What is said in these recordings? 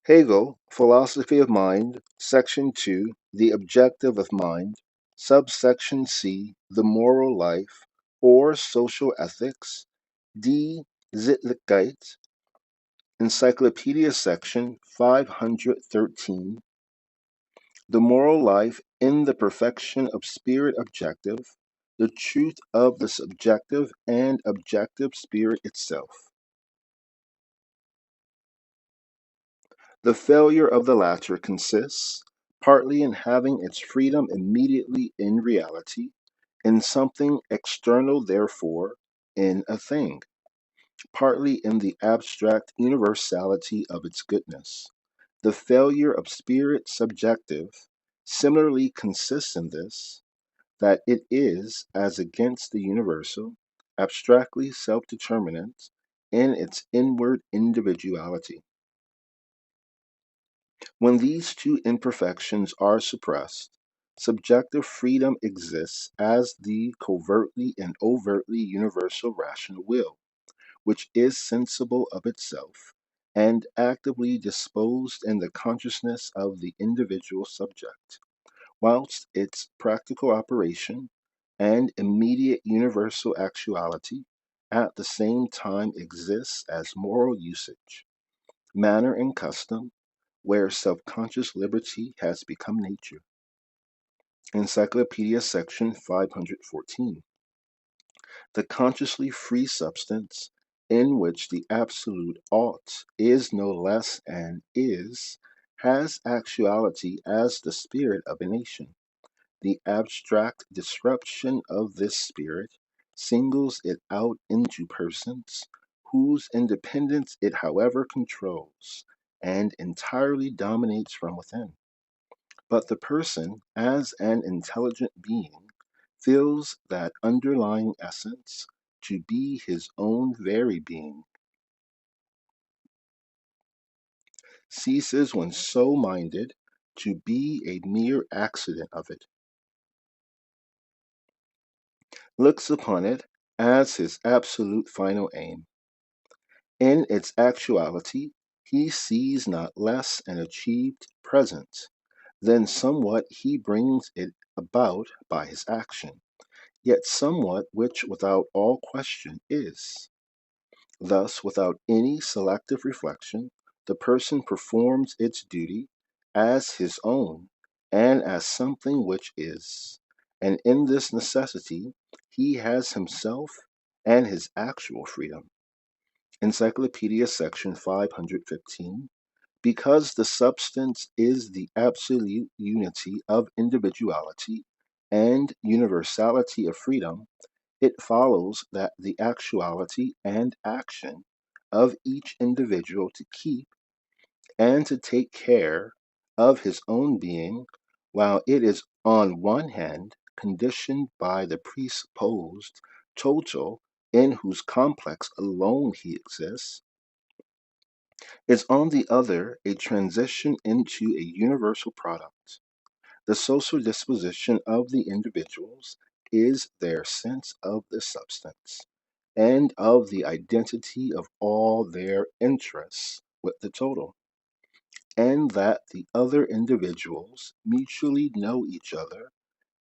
Hegel, Philosophy of Mind, Section 2, The Objective of Mind, Subsection C, The Moral Life, or Social Ethics, Die Sittlichkeit, Encyclopedia Section 513, The Moral Life in the Perfection of Spirit Objective, The Truth of the Subjective and Objective Spirit Itself. The failure of the latter consists, partly in having its freedom immediately in reality, in something external therefore, in a thing, partly in the abstract universality of its goodness. The failure of spirit subjective similarly consists in this, that it is, as against the universal, abstractly self-determinate in its inward individuality. When these two imperfections are suppressed, subjective freedom exists as the covertly and overtly universal rational will, which is sensible of itself and actively disposed in the consciousness of the individual subject, whilst its practical operation and immediate universal actuality at the same time exists as moral usage, manner and custom, where self-conscious liberty has become nature. Encyclopedia section 514. The consciously free substance in which the absolute ought is no less and is, has actuality as the spirit of a nation. The abstract disruption of this spirit singles it out into persons, whose independence it however controls, and entirely dominates from within. But the person, as an intelligent being, feels that underlying essence to be his own very being, ceases when so minded to be a mere accident of it, looks upon it as his absolute final aim. In its actuality, he sees not less an achieved present than somewhat he brings it about by his action, yet somewhat which without all question is. Thus, without any selective reflection, the person performs its duty as his own and as something which is, and in this necessity he has himself and his actual freedom. Encyclopedia section 515. Because the substance is the absolute unity of individuality and universality of freedom, it follows that the actuality and action of each individual to keep and to take care of his own being, while it is on one hand conditioned by the presupposed total in whose complex alone he exists, is on the other a transition into a universal product. The social disposition of the individuals is their sense of the substance and of the identity of all their interests with the total, and that the other individuals mutually know each other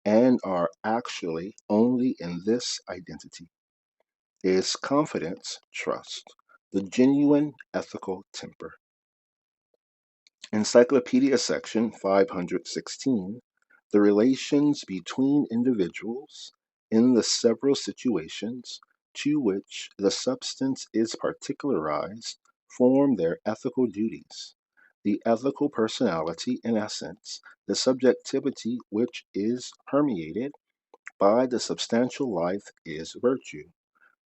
and are actually only in this identity, is confidence, trust, the genuine ethical temper. Encyclopedia section 516. The relations between individuals in the several situations to which the substance is particularized form their ethical duties. The ethical personality, in essence, the subjectivity which is permeated by the substantial life, is virtue,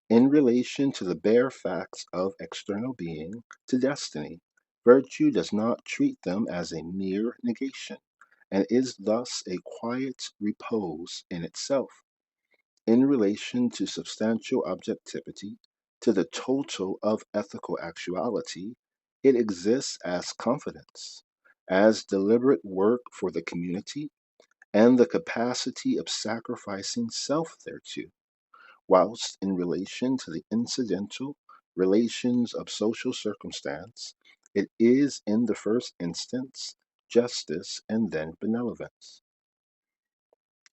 in relation to the bare facts of external being, to destiny. Virtue does not treat them as a mere negation, and is thus a quiet repose in itself. In relation to substantial objectivity, to the total of ethical actuality, it exists as confidence, as deliberate work for the community, and the capacity of sacrificing self thereto, whilst in relation to the incidental relations of social circumstance, It is, in the first instance, justice and then benevolence.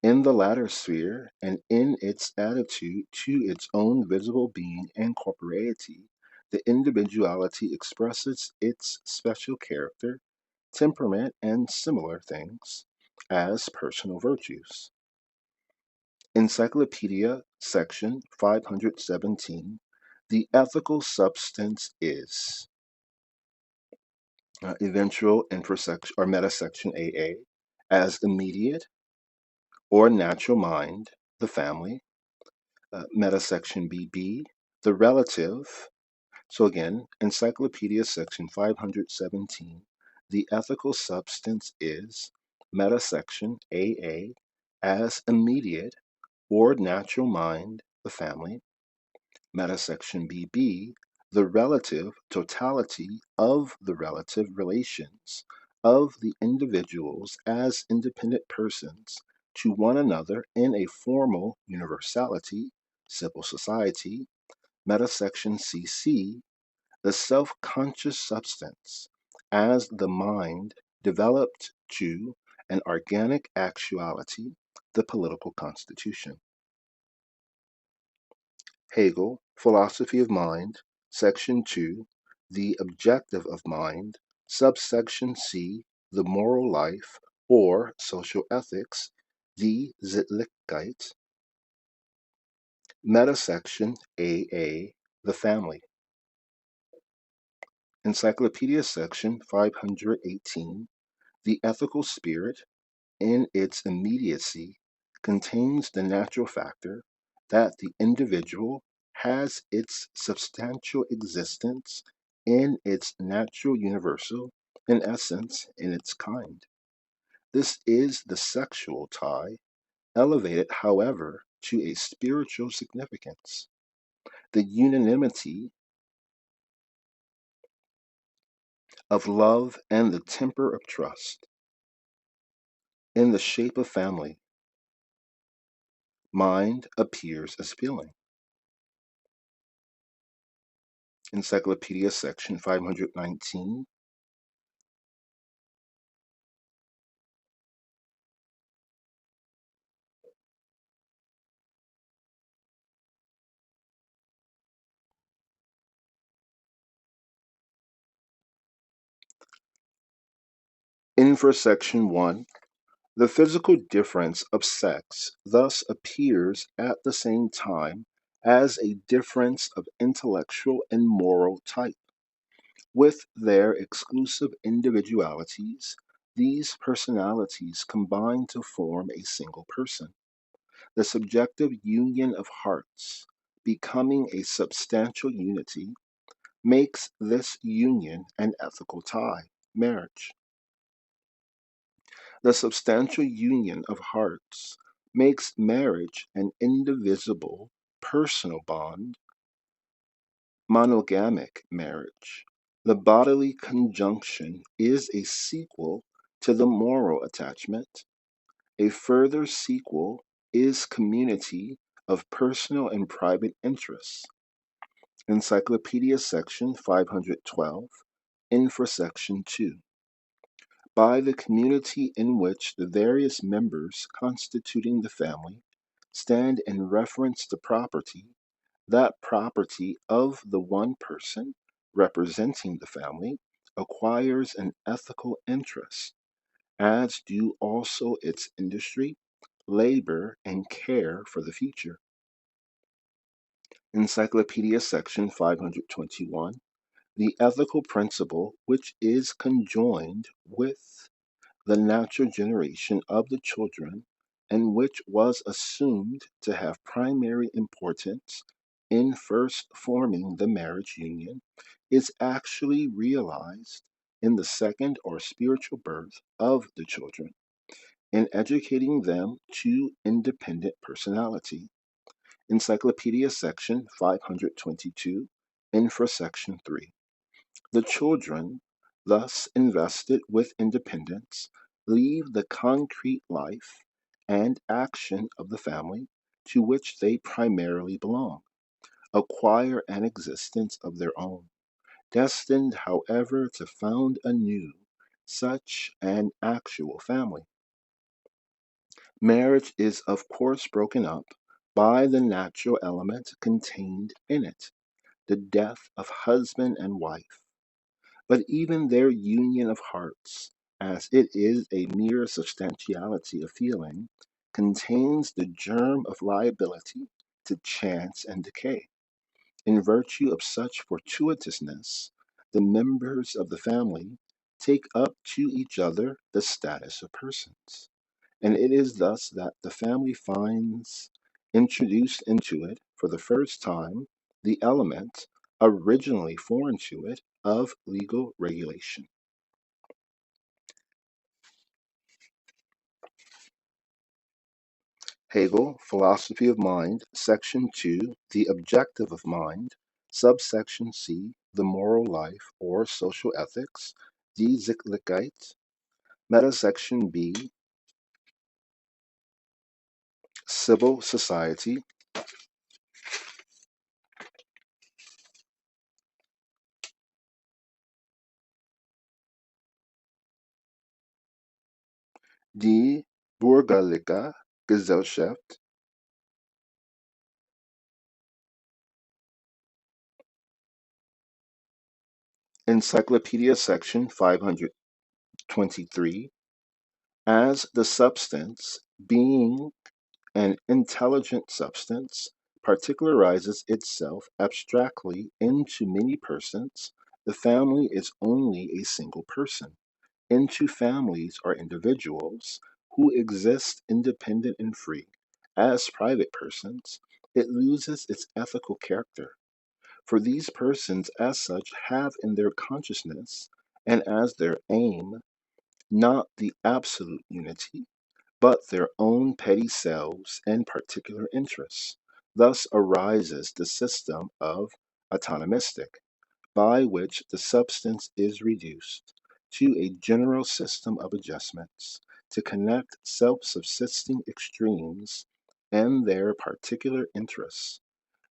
In the latter sphere, and in its attitude to its own visible being and corporeity, the individuality expresses its special character, temperament, and similar things as personal virtues. Encyclopedia, section 517, the ethical substance is eventual infrasection or metasection AA as immediate or natural mind, the family, metasection BB, the relative. So again, Encyclopedia section 517, the ethical substance is metasection AA as immediate or natural mind, the family, metasection BB, the relative totality of the relative relations of the individuals as independent persons to one another in a formal universality, civil society, metasection CC, the self-conscious substance as the mind developed to an organic actuality, the political constitution. Hegel, Philosophy of Mind, Section 2, The Objective of Mind, Subsection C, The Moral Life, or Social Ethics, Die Sittlichkeit, Metasection AA, The Family. Encyclopedia section 518, The Ethical Spirit, in its immediacy, contains the natural factor that the individual has its substantial existence in its natural universal, in essence, in its kind. This is the sexual tie, elevated, however, to a spiritual significance. The unanimity of love and the temper of trust. In the shape of family, mind appears as feeling. Encyclopedia section 519. Infra section 1. The physical difference of sex thus appears at the same time as a difference of intellectual and moral type. With their exclusive individualities, these personalities combine to form a single person. The subjective union of hearts, becoming a substantial unity, makes this union an ethical tie, marriage. The substantial union of hearts makes marriage an indivisible, personal bond, monogamic marriage. The bodily conjunction is a sequel to the moral attachment. A further sequel is community of personal and private interests. Encyclopedia section 512, infra section 2. By the community in which the various members constituting the family stand in reference to property, that property of the one person representing the family acquires an ethical interest, as do also its industry, labor, and care for the future. Encyclopedia section 521. The ethical principle which is conjoined with the natural generation of the children, and which was assumed to have primary importance in first forming the marriage union, is actually realized in the second or spiritual birth of the children, in educating them to independent personality. Encyclopedia section 522, infra section 3. The children, thus invested with independence, leave the concrete life and action of the family to which they primarily belong, acquire an existence of their own, destined, however, to found anew such an actual family. Marriage is of course broken up by the natural element contained in it, the death of husband and wife. But even their union of hearts, as it is a mere substantiality of feeling, contains the germ of liability to chance and decay. In virtue of such fortuitousness, the members of the family take up to each other the status of persons. And it is thus that the family finds introduced into it for the first time the element, originally foreign to it, of legal regulation. Hegel, Philosophy of Mind, Section 2, The Objective of Mind, Subsection C, The Moral Life or Social Ethics, Die Sittlichkeit, Metasection B, Civil Society, Die bürgerliche Gesellschaft, Encyclopedia section 523, as the substance, being an intelligent substance, particularizes itself abstractly into many persons, the family is only a single person. Into families are individuals who exist independent and free. As private persons, it loses its ethical character. For these persons, as such, have in their consciousness and as their aim not the absolute unity, but their own petty selves and particular interests. Thus arises the system of autonomistic, by which the substance is reduced to a general system of adjustments to connect self subsisting extremes and their particular interests.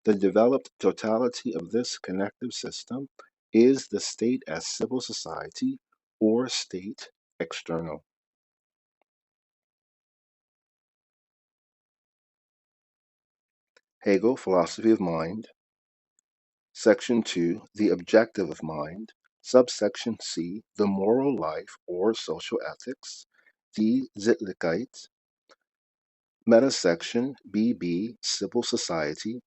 The developed totality of this connective system is the state as civil society or state external. Hegel, Philosophy of Mind, Section 2, The Objective of Mind, Subsection C, The Moral Life or Social Ethics, Die Sittlichkeit, Metasection BB, Civil Society,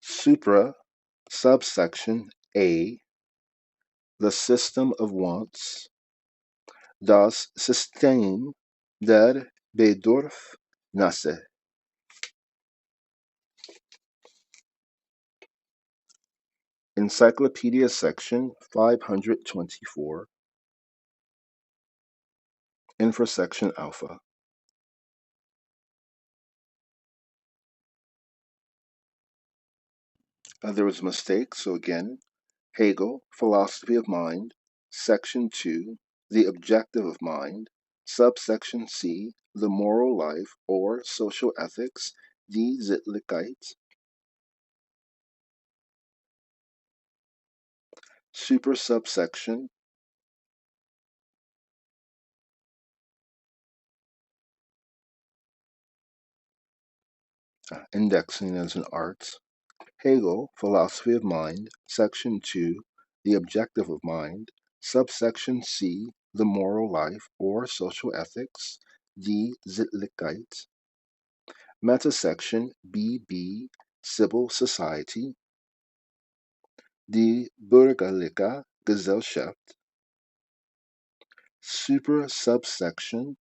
Supra, Subsection A, The System of Wants, Das System der Bedürfnisse, Encyclopedia section 524, infrasection alpha. There was a mistake, so again, Hegel, Philosophy of Mind, Section 2, The Objective of Mind, Subsection C, The Moral Life or Social Ethics, Die Sittlichkeit, super subsection indexing as an art. Hegel, Philosophy of Mind, Section 2, The Objective of Mind, Subsection C, The Moral Life or Social Ethics, Die Sittlichkeit, Metasection BB, Civil Society, Die bürgerliche Gesellschaft, super subsection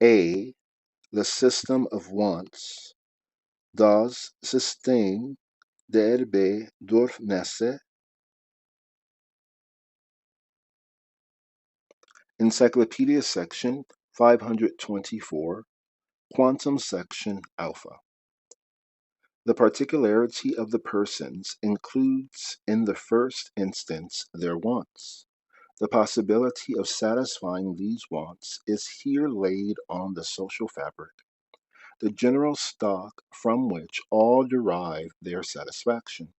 A, the system of wants, das System der Bedürfnisse, Encyclopedia section 524, quantum section alpha. The particularity of the persons includes in the first instance their wants. The possibility of satisfying these wants is here laid on the social fabric, the general stock from which all derive their satisfaction.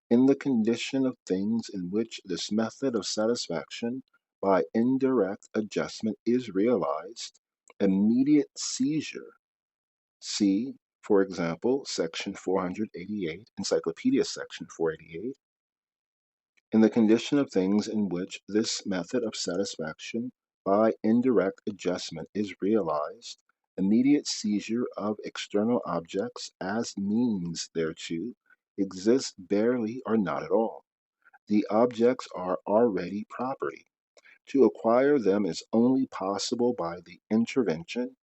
In the condition of things in which this method of satisfaction by indirect adjustment is realized, immediate seizure, see, for example, section 488, Encyclopedia section 488, in the condition of things in which this method of satisfaction by indirect adjustment is realized, immediate seizure of external objects as means thereto exists barely or not at all. The objects are already property. To acquire them is only possible by the intervention,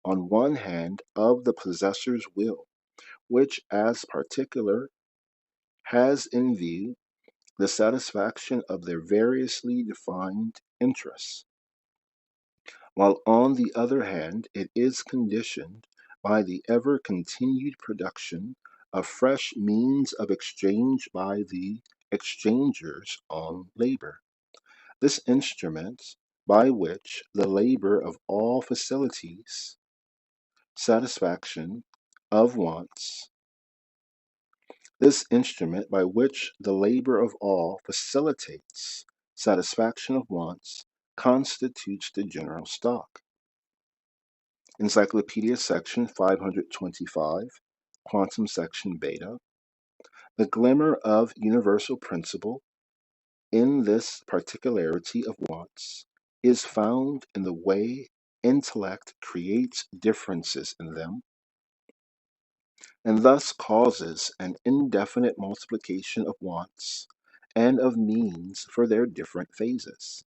on one hand, of the possessor's will, which, as particular, has in view the satisfaction of their variously defined interests, while on the other hand it is conditioned by the ever continued production of fresh means of exchange by the exchanger's own labor. This instrument by which the labor of all facilities satisfaction of wants, this instrument by which the labor of all facilitates satisfaction of wants constitutes the general stock. Encyclopedia section 525, quantum section beta. The glimmer of universal principle in this particularity of wants is found in the way intellect creates differences in them, and thus causes an indefinite multiplication of wants and of means for their different phases.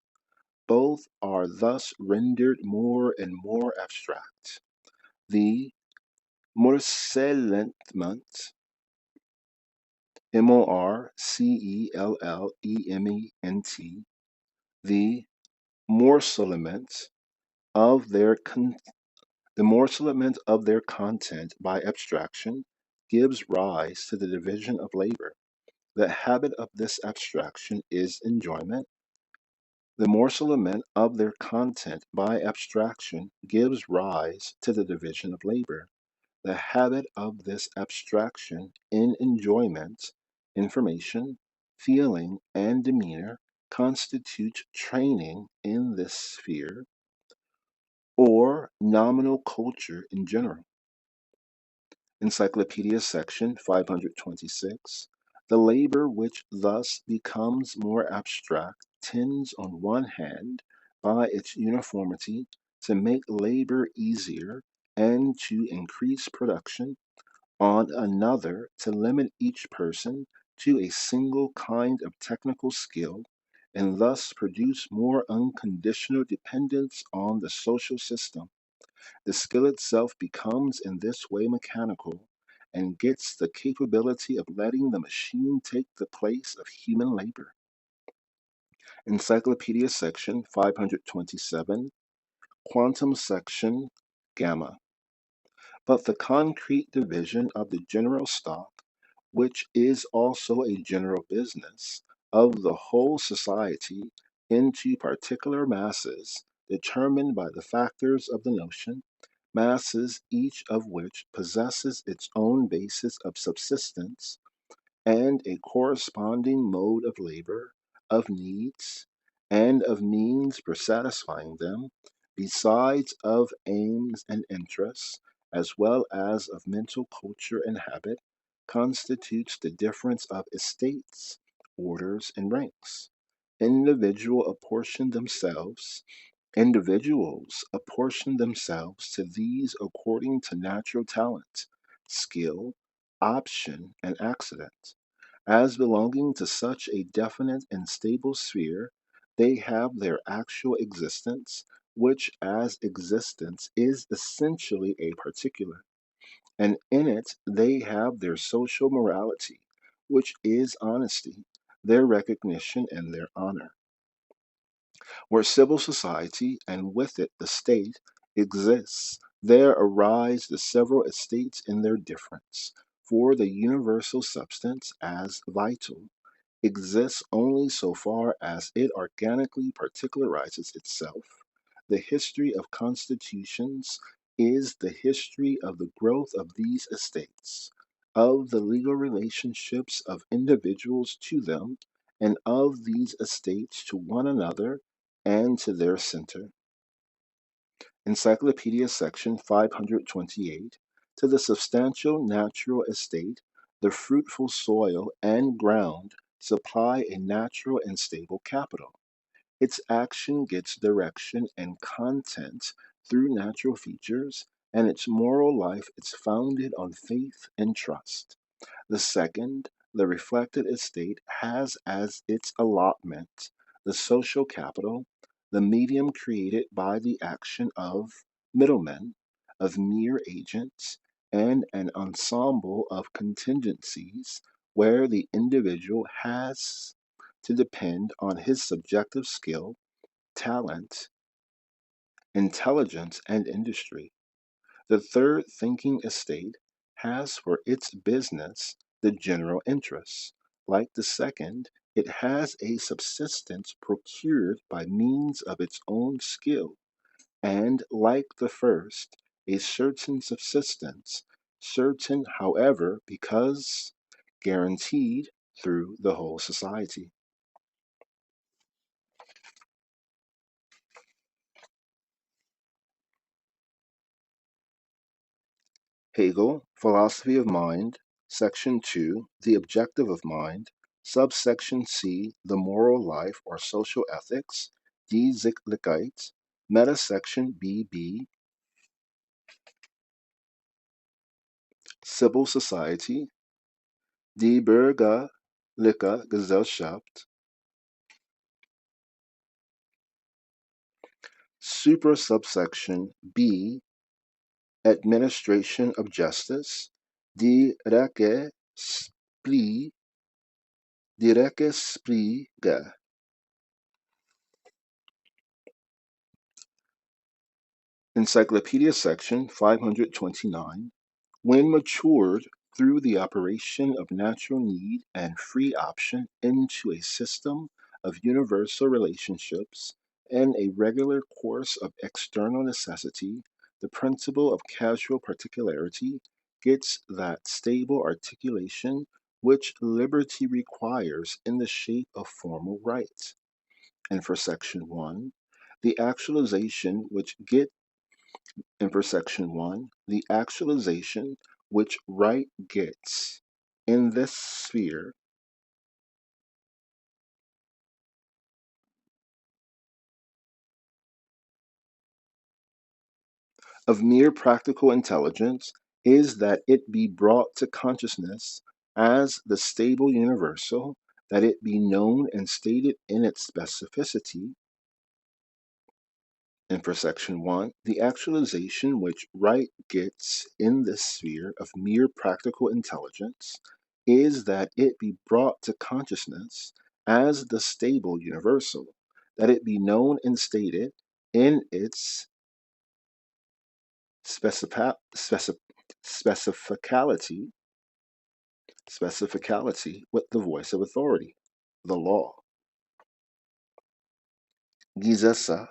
Both are thus rendered more and more abstract. The morcellement, Morcellement, the morcellement of their content by abstraction gives rise to the division of labor. The habit of this abstraction is enjoyment. The morcellement of their content by abstraction gives rise to the division of labor. The habit of this abstraction in enjoyment, information, feeling, and demeanor constitutes training in this sphere, or nominal culture in general. Encyclopedia section 526. The labor which thus becomes more abstract tends on one hand, by its uniformity, to make labor easier and to increase production, on another to limit each person to a single kind of technical skill, and thus produce more unconditional dependence on the social system. The skill itself becomes in this way mechanical, and gets the capability of letting the machine take the place of human labor. Encyclopedia section 527, quantum section gamma. But the concrete division of the general stock, which is also a general business, of the whole society into particular masses, determined by the factors of the notion, masses each of which possesses its own basis of subsistence and a corresponding mode of labor, of needs, and of means for satisfying them, besides of aims and interests, as well as of mental culture and habit, constitutes the difference of estates, orders, and ranks. Individuals apportion themselves to these according to natural talent, skill, option, and accident. As belonging to such a definite and stable sphere, they have their actual existence, which as existence is essentially a particular, and in it they have their social morality, which is honesty, their recognition, and their honor. Where civil society, and with it the state, exists, there arise the several estates in their difference, for the universal substance as vital, exists only so far as it organically particularizes itself. The history of constitutions is the history of the growth of these estates, of the legal relationships of individuals to them, and of these estates to one another and to their center. Encyclopedia section 528. To the substantial natural estate, the fruitful soil and ground supply a natural and stable capital. Its action gets direction and content through natural features, and its moral life is founded on faith and trust. The second, the reflected estate, has as its allotment the social capital, the medium created by the action of middlemen, of mere agents, and an ensemble of contingencies where the individual has to depend on his subjective skill, talent, intelligence, and industry. The third thinking estate has for its business the general interest. Like the second, it has a subsistence procured by means of its own skill, and like the first, a certain subsistence, certain, however, because guaranteed through the whole society. Hegel, Philosophy of Mind, Section 2, The Objective of Mind, Subsection C, The Moral Life or Social Ethics, Die Sittlichkeit, Metasection BB, Civil Society, Die Bürgerliche Gesellschaft, Supersubsection B, Administration of Justice, Die Rechtspflege, Encyclopedia section 529. When matured through the operation of natural need and free option into a system of universal relationships and a regular course of external necessity, the principle of causal particularity gets that stable articulation which liberty requires in the shape of formal rights. And for section 1, the actualization which get and for section 1, the actualization which right gets in this sphere of mere practical intelligence is that it be brought to consciousness as the stable universal, that it be known and stated in its specificity. And for section 1, the actualization which right gets in this sphere of mere practical intelligence is that it be brought to consciousness as the stable universal, that it be known and stated in its specificality, specificality with the voice of authority, the law. Gesetze.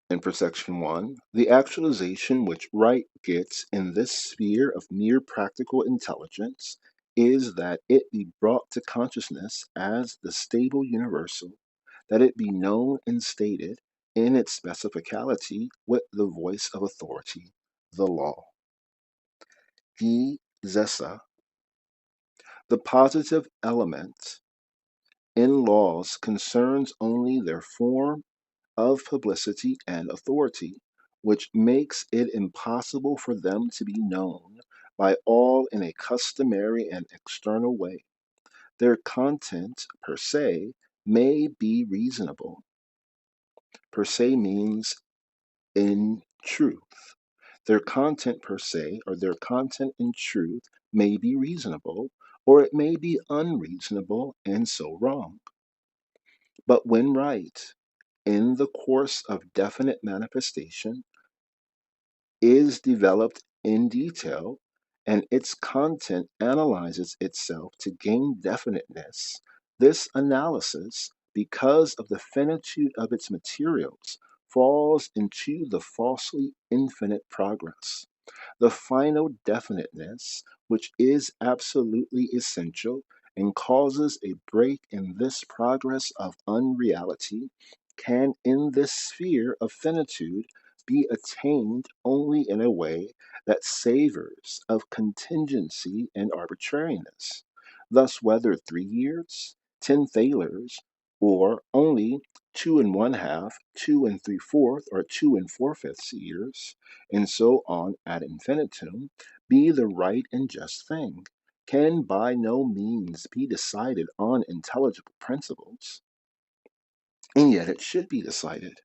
And for section 1, the actualization which right gets in this sphere of mere practical intelligence is that it be brought to consciousness as the stable universal, that it be known and stated in its specificality with the voice of authority, the law. Gesetze. The positive element in laws concerns only their form of publicity and authority, which makes it impossible for them to be known by all in a customary and external way. Their content per se may be reasonable. Per se means in truth. Their content per se, or their content in truth, may be reasonable, or it may be unreasonable and so wrong. But when right, in the course of definite manifestation, is developed in detail, and its content analyzes itself to gain definiteness, this analysis, because of the finitude of its materials, falls into the falsely infinite progress. The final definiteness, which is absolutely essential and causes a break in this progress of unreality, can in this sphere of finitude be attained only in a way that savors of contingency and arbitrariness. Thus, whether 3 years, 10 thalers, or only 2 1/2, 2 3/4, or 2 4/5 years, and so on ad infinitum, be the right and just thing, can by no means be decided on intelligible principles, and yet it should be decided.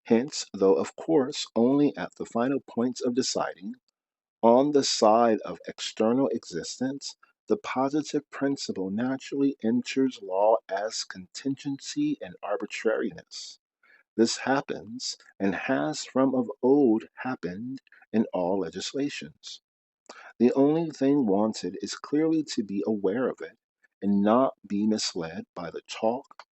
Hence, though of course only at the final points of deciding, on the side of external existence, the positive principle naturally enters law as contingency and arbitrariness. This happens, and has from of old happened, in all legislations. The only thing wanted is clearly to be aware of it, and not be misled by the talk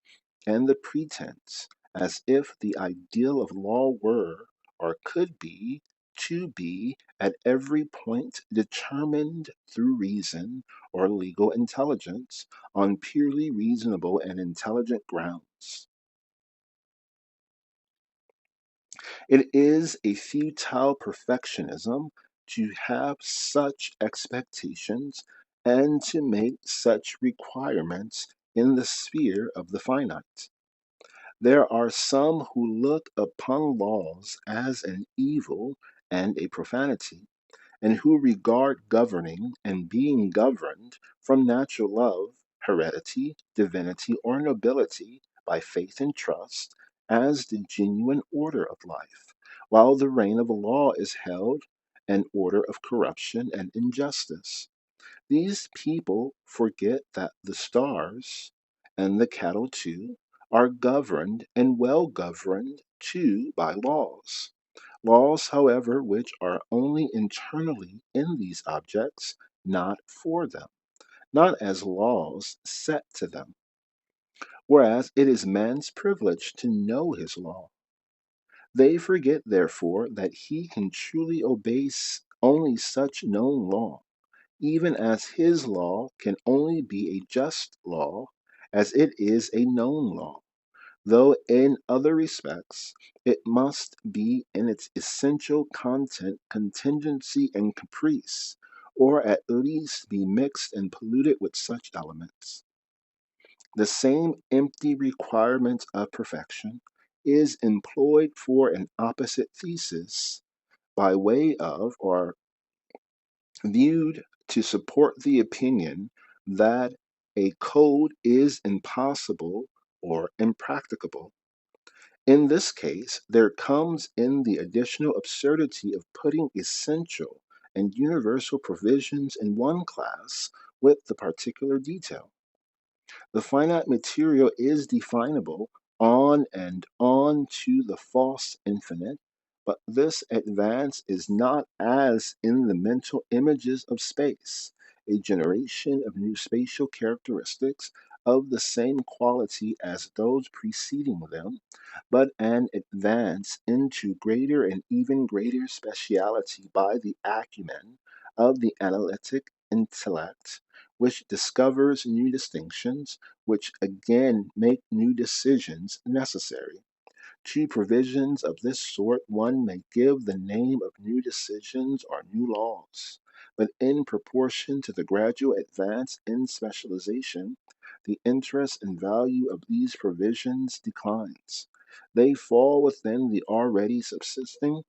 and the pretense, as if the ideal of law were, or could be, to be at every point determined through reason or legal intelligence on purely reasonable and intelligent grounds. It is a futile perfectionism to have such expectations and to make such requirements in the sphere of the finite. There are some who look upon laws as an evil and a profanity, and who regard governing and being governed from natural love, heredity, divinity, or nobility by faith and trust as the genuine order of life, while the reign of the law is held an order of corruption and injustice. These people forget that the stars, and the cattle too, are governed and well governed too by laws. Laws, however, which are only internally in these objects, not for them, not as laws set to them, whereas it is man's privilege to know his law. They forget, therefore, that he can truly obey only such known law, even as his law can only be a just law, as it is a known law, though in other respects it must be in its essential content contingency and caprice, or at least be mixed and polluted with such elements. The same empty requirement of perfection is employed for an opposite thesis by way of, or viewed to support the opinion that a code is impossible or impracticable. In this case, there comes in the additional absurdity of putting essential and universal provisions in one class with the particular detail. The finite material is definable on and on to the false infinite, but this advance is not as in the mental images of space, a generation of new spatial characteristics of the same quality as those preceding them, but an advance into greater and even greater speciality by the acumen of the analytic intellect, which discovers new distinctions, which again make new decisions necessary. To provisions of this sort one may give the name of new decisions or new laws, but in proportion to the gradual advance in specialization, the interest and value of these provisions declines. They fall within the already subsisting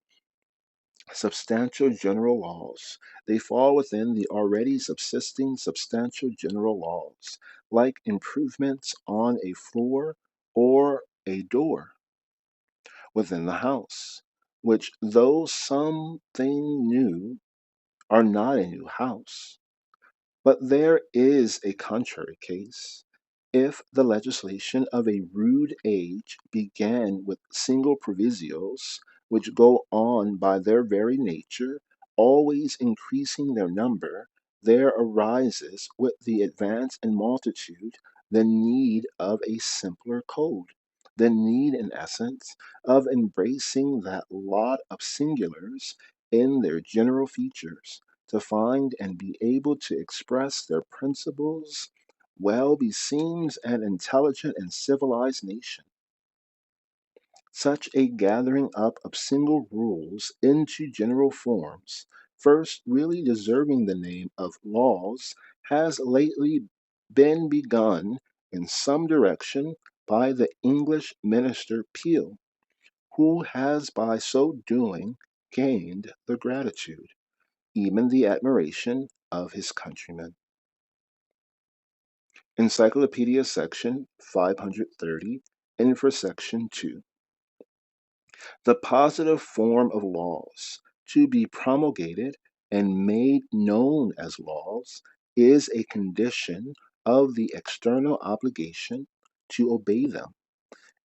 substantial general laws. They fall within the already subsisting substantial general laws, like improvements on a floor or a door within the house, which, though something new, are not a new house. But there is a contrary case. If the legislation of a rude age began with single provisos, which go on by their very nature always increasing their number, there arises with the advance in multitude the need of a simpler code, the need, in essence, of embracing that lot of singulars in their general features, to find and be able to express their principles well beseems an intelligent and civilized nation. Such a gathering up of single rules into general forms, first really deserving the name of laws, has lately been begun in some direction by the English minister Peel, who has by so doing gained the gratitude, even the admiration, of his countrymen. Encyclopedia section 530, infrasection 2. The positive form of laws, to be promulgated and made known as laws, is a condition of the external obligation to obey them,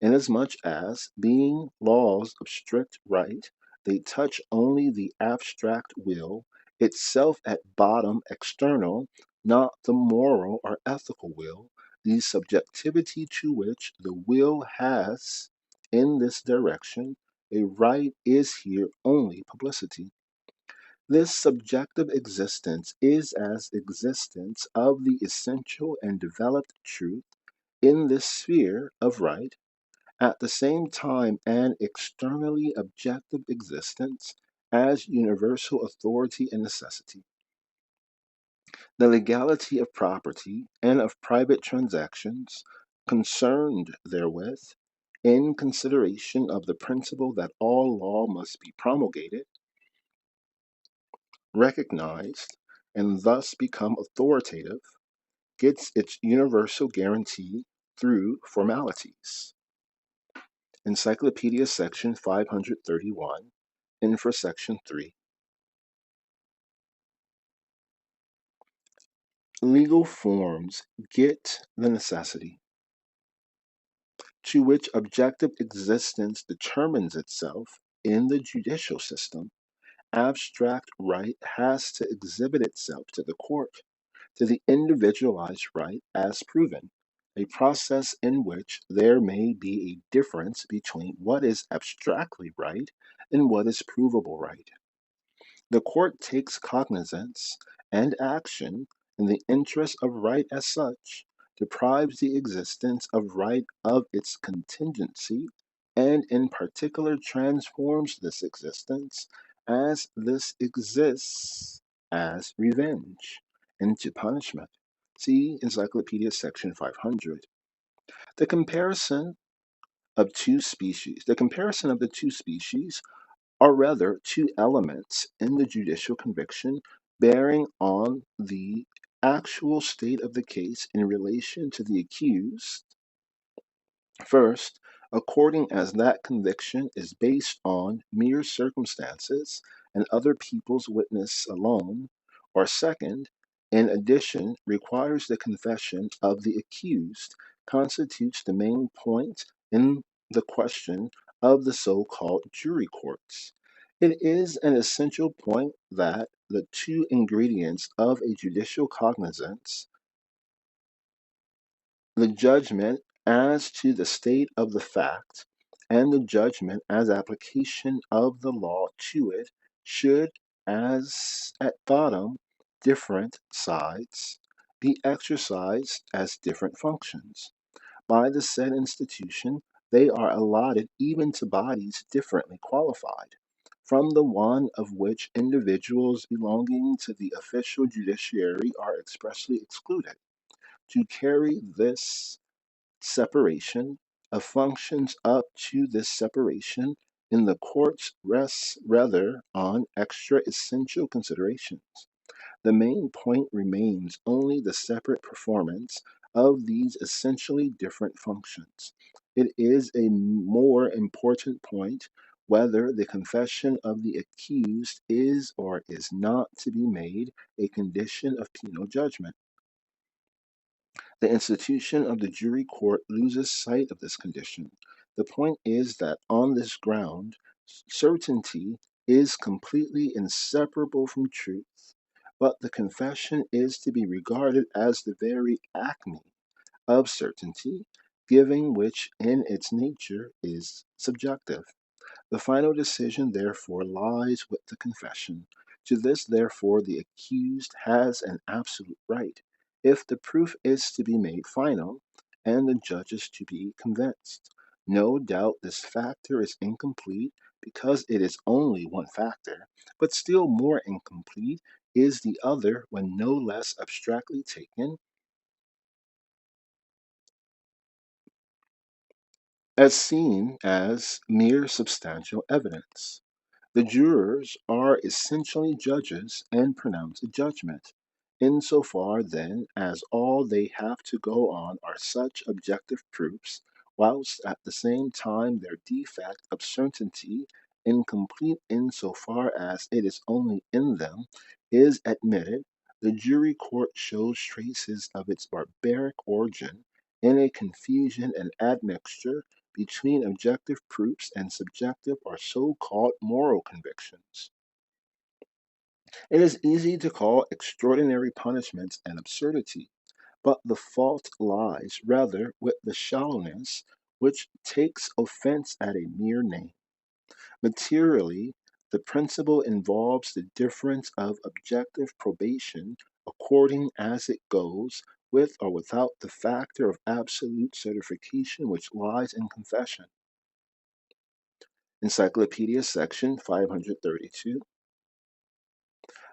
inasmuch as, being laws of strict right, they touch only the abstract will, itself at bottom external, not the moral or ethical will, the subjectivity to which the will has in this direction a right is here only publicity. This subjective existence is as existence of the essential and developed truth in this sphere of right, at the same time an externally objective existence as universal authority and necessity. The legality of property and of private transactions concerned therewith, in consideration of the principle that all law must be promulgated, recognized, and thus become authoritative, gets its universal guarantee through formalities. Encyclopedia section 531, infrasection 3. Legal forms get the necessity, to which objective existence determines itself in the judicial system. Abstract right has to exhibit itself to the court, to the individualized right as proven, a process in which there may be a difference between what is abstractly right and what is provable right. The court takes cognizance and action in the interest of right as such, deprives the existence of right of its contingency, and in particular transforms this existence, as this exists, as revenge, into punishment. See Encyclopedia section 500. The comparison the comparison of the two species, or rather two elements in the judicial conviction, bearing on the actual state of the case in relation to the accused. First, according as that conviction is based on mere circumstances and other people's witness alone, or second, in addition, requires the confession of the accused, constitutes the main point in the question of the so-called jury courts. It is an essential point that the two ingredients of a judicial cognizance, the judgment as to the state of the fact and the judgment as application of the law to it, should, as at bottom different sides, be exercised as different functions. By the said institution, they are allotted even to bodies differently qualified, from the one of which individuals belonging to the official judiciary are expressly excluded, to carry this separation of functions up to this separation in the courts rests rather on extra essential considerations. The main point remains only the separate performance of these essentially different functions. It is a more important point whether the confession of the accused is or is not to be made a condition of penal judgment. The institution of the jury court loses sight of this condition. The point is that on this ground, certainty is completely inseparable from truth, but the confession is to be regarded as the very acme of certainty, giving which in its nature is subjective. The final decision, therefore, lies with the confession. To this, therefore, the accused has an absolute right, if the proof is to be made final, and the judges to be convinced. No doubt this factor is incomplete because it is only one factor, but still more incomplete is the other when no less abstractly taken as seen as mere substantial evidence. The jurors are essentially judges and pronounce a judgment, insofar then as all they have to go on are such objective proofs, whilst at the same time their defect of certainty, incomplete insofar as it is only in them, is admitted. The jury court shows traces of its barbaric origin in a confusion and admixture between objective proofs and subjective or so called moral convictions. It is easy to call extraordinary punishments an absurdity, but the fault lies rather with the shallowness which takes offense at a mere name. Materially, the principle involves the difference of objective probation according as it goes with or without the factor of absolute certification which lies in confession. Encyclopedia section 532.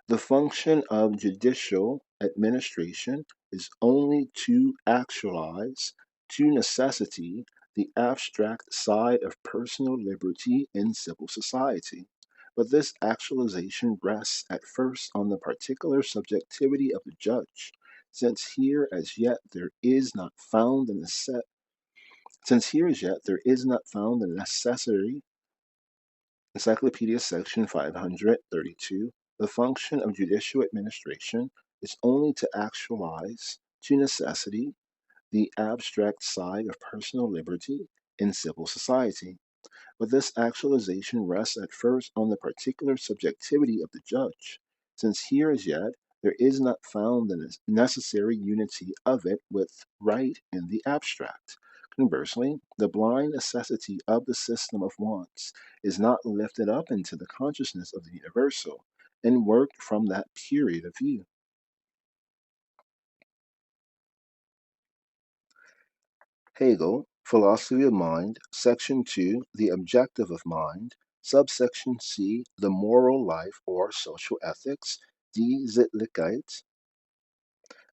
The function of judicial administration is only to actualize, to necessity, the abstract side of personal liberty in civil society. But this actualization rests at first on the particular subjectivity of the judge, since here as yet there is not found the necessary. Encyclopedia section 532. The function of judicial administration is only to actualize, to necessity, the abstract side of personal liberty in civil society. But this actualization rests at first on the particular subjectivity of the judge, since here as yet there is not found the necessary unity of it with right in the abstract. Conversely, the blind necessity of the system of wants is not lifted up into the consciousness of the universal, and worked from that period of view. Hegel, Philosophy of Mind, Section 2, The Objective of Mind, Subsection C, The Moral Life or Social Ethics, Die Sittlichkeit,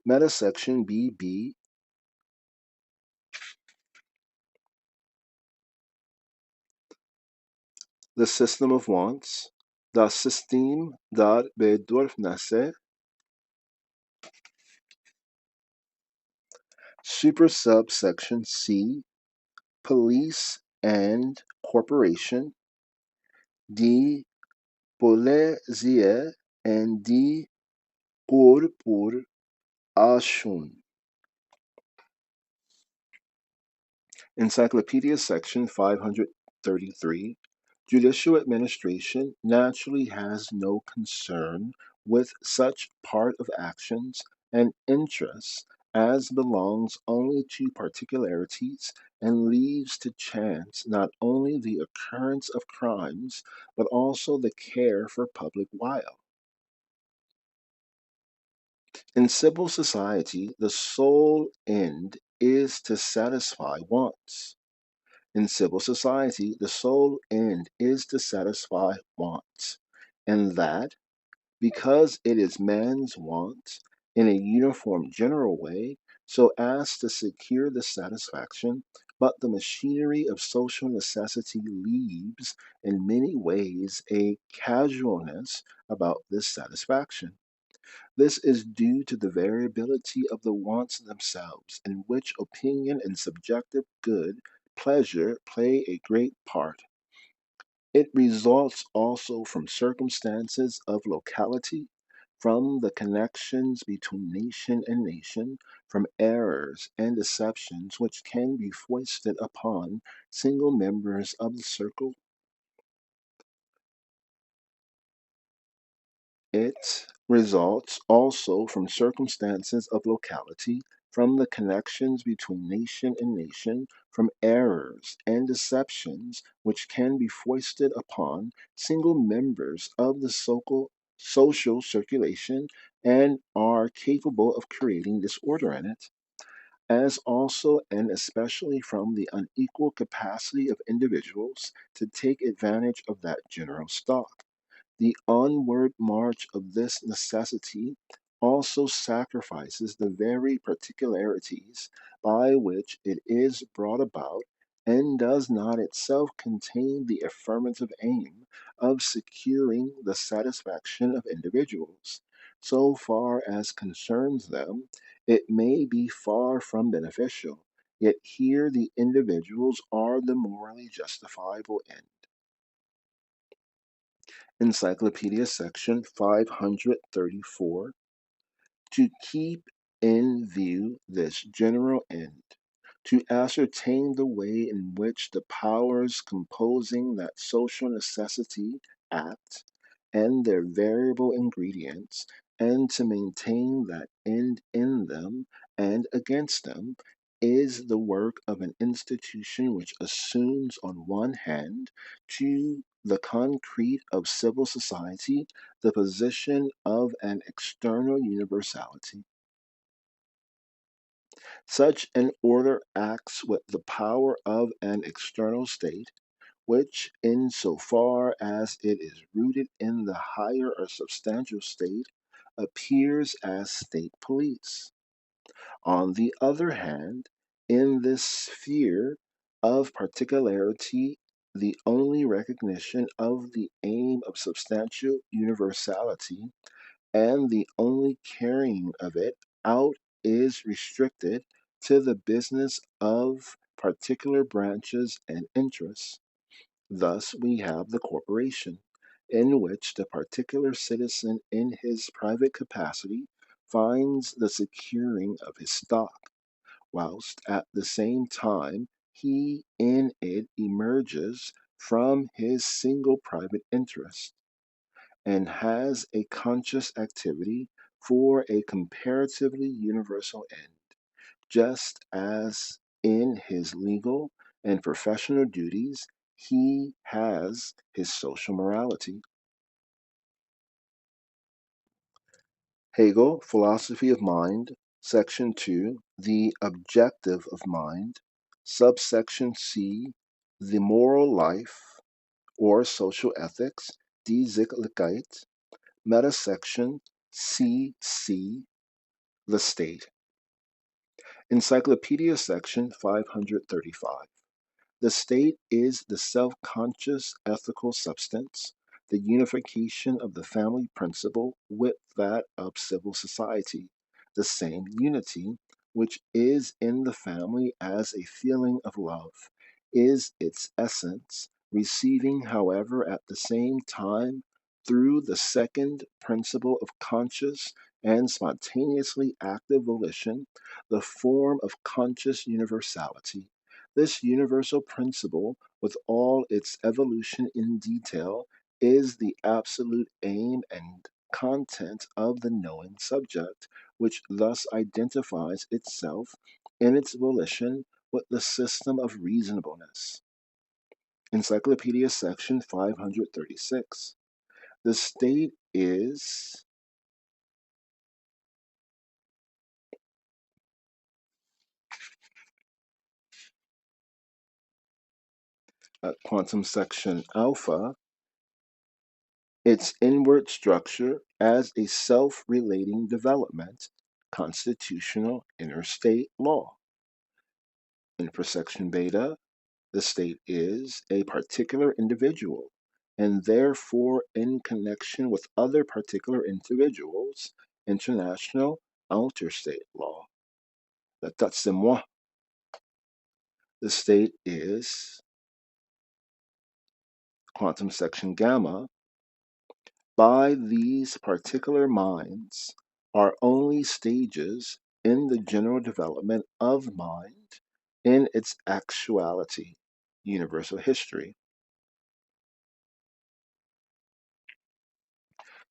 Metasection BB, The System of Wants, Das System der Bedürfnisse, Super Subsection C, Police and Corporation, Die Polizei and Die Corporation. Encyclopedia section 533. Judicial administration naturally has no concern with such part of actions and interests as belongs only to particularities and leaves to chance not only the occurrence of crimes but also the care for public weal. In civil society, the sole end is to satisfy wants. In civil society, the sole end is to satisfy wants, and that, because it is man's want, in a uniform general way, so as to secure the satisfaction, but the machinery of social necessity leaves, in many ways, a casualness about this satisfaction. This is due to the variability of the wants themselves, in which opinion and subjective good pleasure play a great part. It results also from circumstances of locality, from the connections between nation and nation, from errors and deceptions which can be foisted upon single members of the circle results also from circumstances of locality, from the connections between nation and nation, from errors and deceptions which can be foisted upon single members of the social circulation and are capable of creating disorder in it, as also and especially from the unequal capacity of individuals to take advantage of that general stock. The onward march of this necessity also sacrifices the very particularities by which it is brought about, and does not itself contain the affirmative aim of securing the satisfaction of individuals. So far as concerns them, it may be far from beneficial, yet here the individuals are the morally justifiable end. Encyclopedia section 534. To keep in view this general end, to ascertain the way in which the powers composing that social necessity act, and their variable ingredients, and to maintain that end in them and against them, is the work of an institution which assumes, on one hand, to the concrete of civil society the position of an external universality. Such an order acts with the power of an external state, which, in so far as it is rooted in the higher or substantial state, appears as state police. On the other hand, in this sphere of particularity, the only recognition of the aim of substantial universality and the only carrying of it out is restricted to the business of particular branches and interests. Thus we have the corporation, in which the particular citizen in his private capacity finds the securing of his stock, whilst at the same time he in it emerges from his single private interest, and has a conscious activity for a comparatively universal end, just as in his legal and professional duties he has his social morality. Hegel, Philosophy of Mind, Section 2, The Objective of Mind, Subsection C, The Moral Life or Social Ethics, Die Sittlichkeit, Metasection CC, The State. Encyclopedia section 535. The state is the self-conscious ethical substance, the unification of the family principle with that of civil society, the same unity which is in the family as a feeling of love, is its essence, receiving, however, at the same time, through the second principle of conscious and spontaneously active volition, the form of conscious universality. This universal principle, with all its evolution in detail, is the absolute aim and content of the knowing subject, which thus identifies itself in its volition with the system of reasonableness. Encyclopedia section 536. The state is quantum section alpha, its inward structure as a self-relating development, constitutional interstate law. In persection beta, the state is a particular individual, and therefore in connection with other particular individuals, international interstate law. L'état c'est moi. The state is quantum section gamma. By these particular minds are only stages in the general development of mind in its actuality, universal history.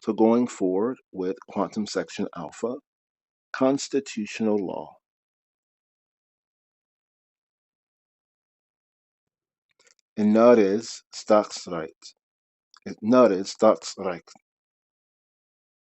So going forward with quantum section alpha, constitutional law. En nades statsrecht. Nades statsrecht.